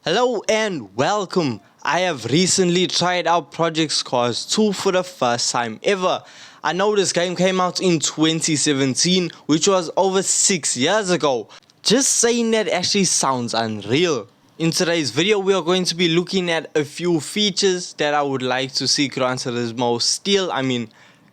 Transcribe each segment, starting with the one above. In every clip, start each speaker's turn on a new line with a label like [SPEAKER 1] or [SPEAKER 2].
[SPEAKER 1] Hello and welcome. I have recently tried out Project Cars 2 for the first time ever. I know this game came out in 2017, which was over 6 years ago. Just saying that actually sounds unreal. In today's video, we are going to be looking at a few features that I would like to see Gran Turismo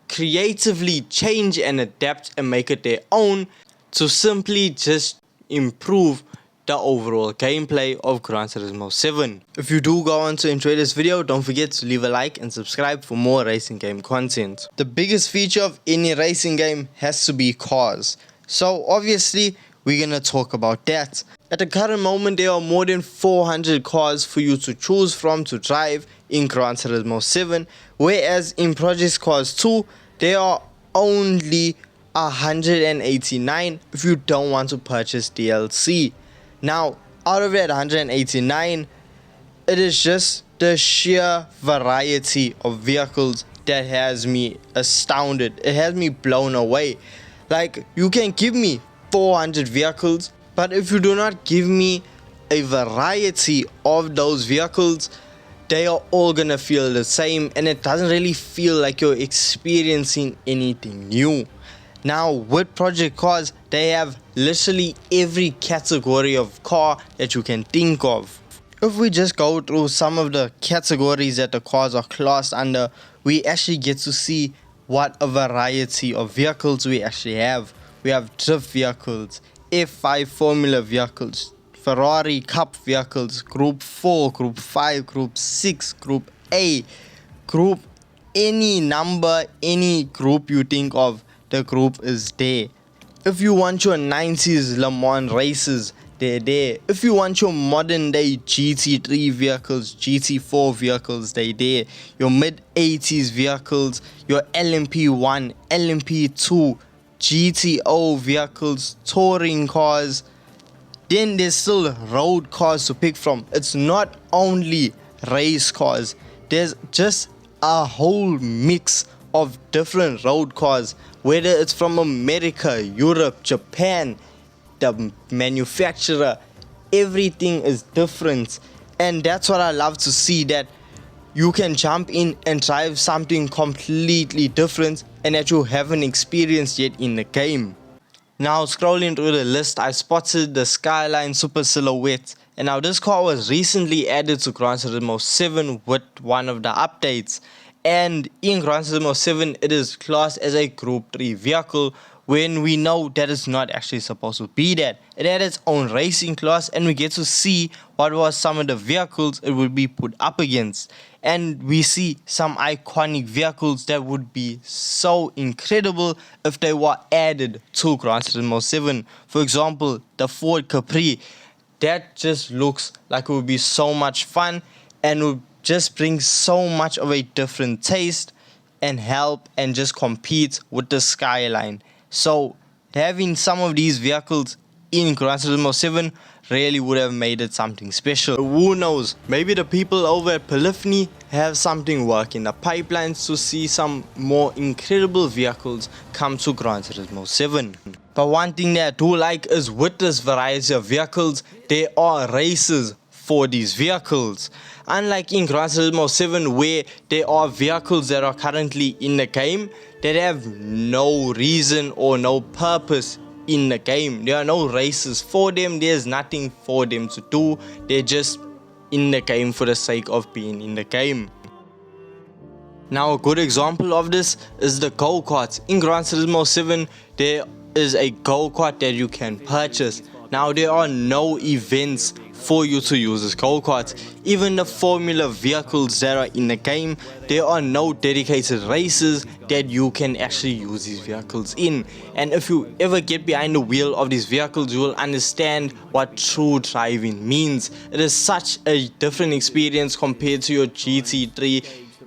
[SPEAKER 1] creatively change and adapt and make it their own to simply just improve the overall gameplay of Gran Turismo 7. If you do go on to enjoy this video, don't forget to leave a like and subscribe for more racing game content. The biggest feature of any racing game has to be cars. So obviously, we're gonna talk about that. At the current moment, there are more than 400 cars for you to choose from to drive in Gran Turismo 7, whereas in Project Cars 2, there are only 189 if you don't want to purchase DLC. Now, out of that 189, it is just the sheer variety of vehicles that has me astounded. It has me blown away. Like, you can give me 400 vehicles, but if you do not give me a variety of those vehicles, they are all gonna feel the same, and it doesn't really feel like you're experiencing anything new. Now, with Project Cars, they have literally every category of car that you can think of. If we just go through some of the categories that the cars are classed under, we actually get to see what a variety of vehicles we actually have. We have drift vehicles, F5 Formula vehicles, Ferrari Cup vehicles, Group 4, Group 5, Group 6, Group A, Group any number, any group you think of, the group is there. If you want your 90s Le Mans races, they're there. If you want your modern day GT3 vehicles, GT4 vehicles, they're there. Your mid 80s vehicles, your LMP1, LMP2, GTO vehicles, touring cars. Then there's still road cars to pick from. It's not only race cars. There's just a whole mix of different road cars, whether it's from America, Europe, Japan, the manufacturer, everything is different. And that's what I love to see, that you can jump in and drive something completely different and that you haven't experienced yet in the game. Now, scrolling through the list, I spotted the Skyline Super Silhouette, and now this car was recently added to Gran Turismo 7 with one of the updates. And in Gran Turismo 7, it is classed as a Group 3 vehicle, when we know that it's not actually supposed to be that. It had its own racing class, and we get to see what was some of the vehicles it would be put up against. And we see some iconic vehicles that would be so incredible if they were added to Gran Turismo 7. For example, the Ford Capri. That just looks like it would be so much fun and would just bring so much of a different taste and help and just compete with the Skyline. So having some of these vehicles in Gran Turismo 7 really would have made it something special. Who knows, maybe the people over at Polyphony have something working the pipelines to see some more incredible vehicles come to Gran Turismo 7. But one thing that I do like is, with this variety of vehicles, there are races for these vehicles. Unlike in Gran Turismo 7, where there are vehicles that are currently in the game that have no reason or no purpose in the game. There are no races for them, there's nothing for them to do, they're just in the game for the sake of being in the game. Now, a good example of this is the go-karts. In Gran Turismo 7, there is a go-kart that you can purchase. Now, there are no events for you to use this go-kart. Even the Formula vehicles that are in the game, there are no dedicated races that you can actually use these vehicles in. And if you ever get behind the wheel of these vehicles, you will understand what true driving means. It is such a different experience compared to your GT3,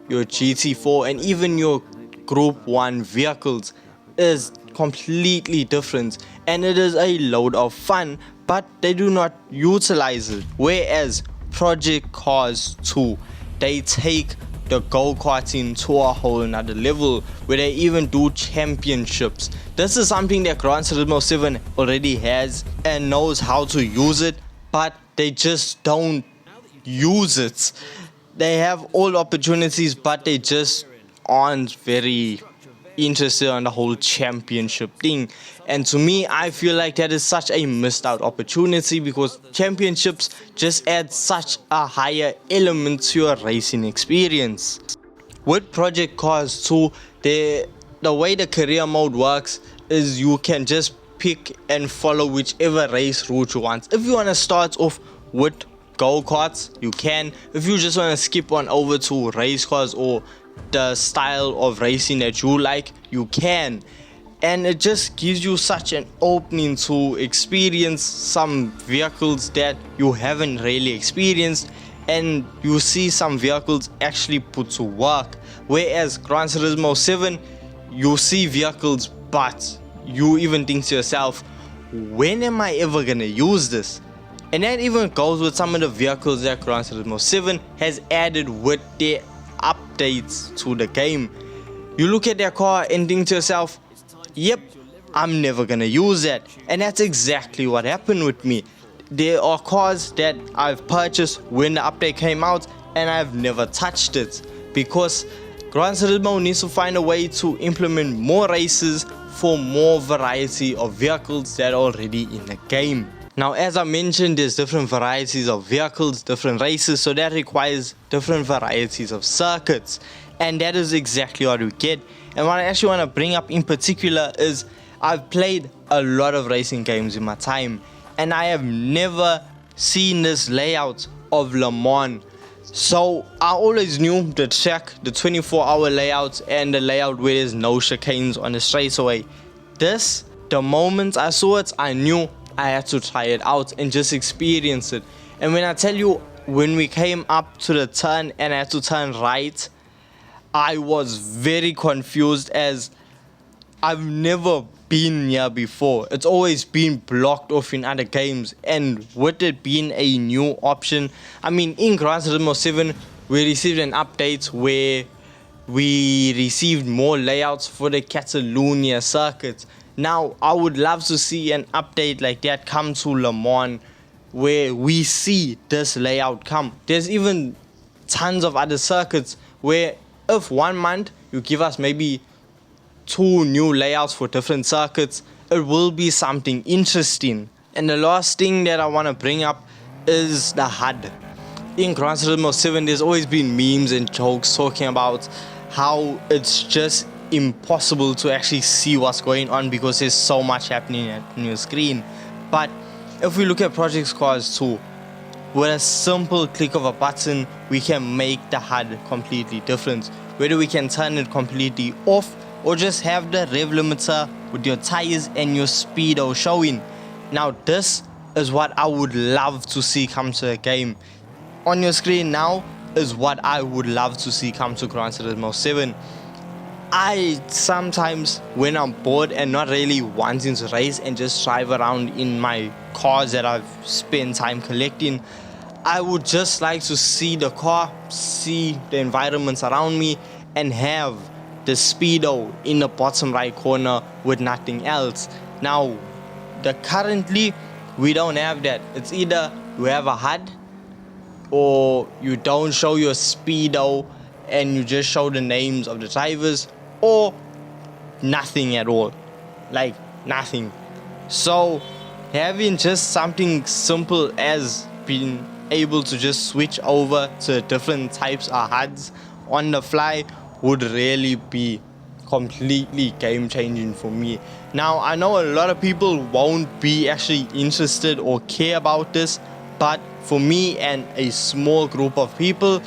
[SPEAKER 1] your GT4, and even your Group 1 vehicles. It is completely different, and it is a load of fun, but they do not utilize it. Whereas Project Cars 2, they take the go-karting to a whole nother level, where they even do championships. This is something that Gran Turismo 7 already has and knows how to use it, but they just don't use it. They have all opportunities, but they just aren't very interested on the whole championship thing. And to me, I feel like that is such a missed out opportunity, because championships just add such a higher element to your racing experience. With Project Cars 2, the way the career mode works is you can just pick and follow whichever race route you want. If you want to start off with go-karts, you can. If you just want to skip on over to race cars or the style of racing that you like, you can. And it just gives you such an opening to experience some vehicles that you haven't really experienced, and you see some vehicles actually put to work. Whereas Gran Turismo 7, you see vehicles, but you even think to yourself, when am I ever gonna use this? And that even goes with some of the vehicles that Gran Turismo 7 has added with their updates to the game. You look at their car and think to yourself, yep, I'm never gonna use that. And that's exactly what happened with me. There are cars that I've purchased when the update came out and I've never touched it, because Gran Turismo needs to find a way to implement more races for more variety of vehicles that are already in the game. Now, as I mentioned, there's different varieties of vehicles, different races, so that requires different varieties of circuits. And that is exactly what we get. And what I actually want to bring up in particular is I've played a lot of racing games in my time, and I have never seen this layout of Le Mans. So I always knew the track, the 24-hour layout, and the layout where there's no chicanes on the straightaway. This, the moment I saw it, I knew I had to try it out and just experience it. And when I tell you, when we came up to the turn and I had to turn right, I was very confused, as I've never been here before. It's always been blocked off in other games, and with it being a new option, I mean, in Gran Turismo 7 we received an update where we received more layouts for the Catalonia circuit. Now I would love to see an update like that come to Le Mans, where we see this layout come. There's even tons of other circuits where if 1 month you give us maybe 2 new layouts for different circuits, it will be something interesting. And the last thing that I want to bring up is the HUD. In Gran Turismo 7, there's always been memes and jokes talking about how it's just impossible to actually see what's going on because there's so much happening on your screen. But if we look at Project Cars 2, with a simple click of a button, we can make the HUD completely different. Whether we can turn it completely off or just have the rev limiter with your tires and your speedo showing. Now this is what I would love to see come to the game. On your screen now is what I would love to see come to Gran Turismo 7. I sometimes, when I'm bored and not really wanting to race and just drive around in my cars that I've spent time collecting, I would just like to see the car, see the environments around me, and have the speedo in the bottom right corner with nothing else. Now, currently we don't have that. It's either you have a HUD or you don't show your speedo and you just show the names of the drivers, or nothing at all, like nothing. So having just something simple as being able to just switch over to different types of HUDs on the fly would really be completely game changing for me. Now I know a lot of people won't be actually interested or care about this, but for me and a small group of people,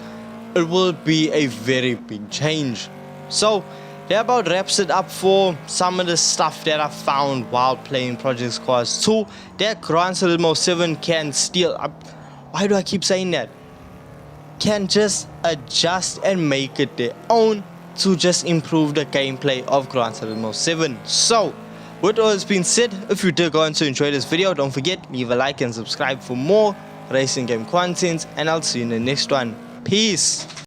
[SPEAKER 1] it will be a very big change. So that about wraps it up for some of the stuff that I found while playing Project Cars 2 that Gran Turismo 7 can still, why do I keep saying that? Can just adjust and make it their own to just improve the gameplay of Gran Turismo 7. So with all that's been said, if you did go on to enjoy this video, don't forget, leave a like and subscribe for more racing game content, and I'll see you in the next one. Peace.